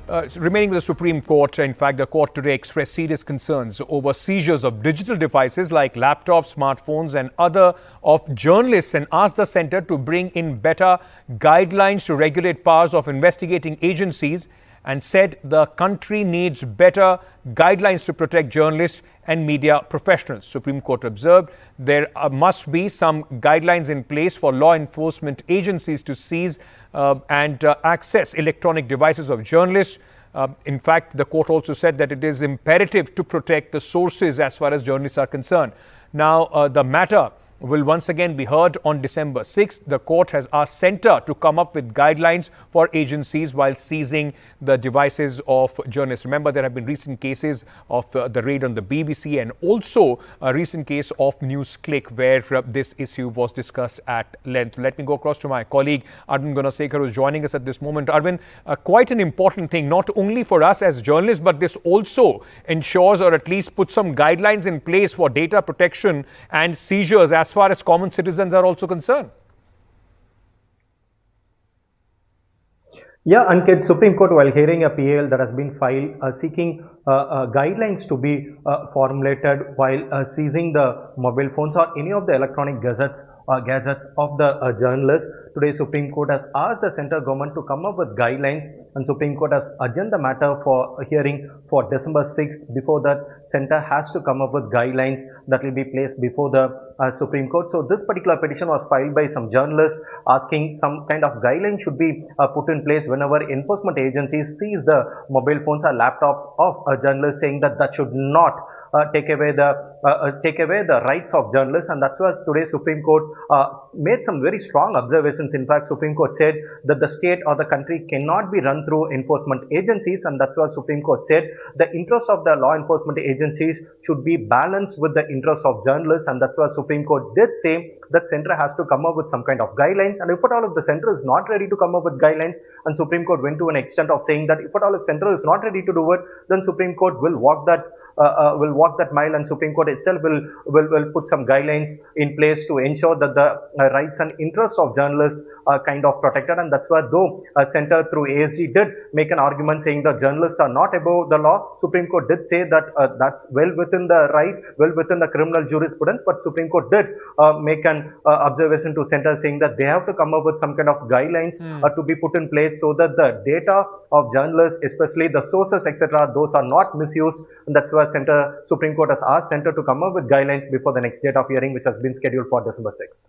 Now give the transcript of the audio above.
Remaining with the Supreme Court, in fact, the court today expressed serious concerns over seizures of digital devices like laptops, smartphones and other of journalists and asked the centre to bring in better guidelines to regulate powers of investigating agencies and said the country needs better guidelines to protect journalists and media professionals. Supreme Court observed there must be some guidelines in place for law enforcement agencies to seize and access electronic devices of journalists. In fact, the court also said that it is imperative to protect the sources as far as journalists are concerned. Now, the matter will once again be heard on December 6th. The court has asked centre to come up with guidelines for agencies while seizing the devices of journalists. Remember, there have been recent cases of the raid on the BBC and also a recent case of NewsClick where this issue was discussed at length. Let me go across to my colleague Arvind Gunasekar, who is joining us at this moment. Arvind, quite an important thing, not only for us as journalists, but this also ensures or at least puts some guidelines in place for data protection and seizures as far as common citizens are also concerned. Yeah, Ankit, Supreme Court, while hearing a PAL that has been filed seeking guidelines to be formulated while seizing the mobile phones or any of the electronic gadgets of the journalists. Today, Supreme Court has asked the central government to come up with guidelines, and Supreme Court has adjourned the matter for a hearing for December 6th. Before that, centre has to come up with guidelines that will be placed before the Supreme Court. So this particular petition was filed by some journalists asking some kind of guidelines should be put in place whenever enforcement agencies seize the mobile phones or laptops of a journalist, saying that that should not take away the rights of journalists. And that's why today Supreme Court made some very strong observations. In fact, Supreme Court said that the state or the country cannot be run through enforcement agencies, and that's why Supreme Court said the interests of the law enforcement agencies should be balanced with the interests of journalists. And that's why Supreme Court did say that centre has to come up with some kind of guidelines, and if at all if the centre is not ready to come up with guidelines, and Supreme Court went to an extent of saying that if at all if centre is not ready to do it, then Supreme Court will walk that mile, and Supreme Court itself will put some guidelines in place to ensure that the rights and interests of journalists are kind of protected. And that's why, though centre through ASG did make an argument saying that journalists are not above the law, Supreme Court did say that that's well within the right, well within the criminal jurisprudence. But Supreme Court did make an observation to centre saying that they have to come up with some kind of guidelines to be put in place so that the data of journalists, especially the sources, etc., those are not misused. And that's why Supreme Court has asked centre to come up with guidelines before the next date of hearing, which has been scheduled for December 6th.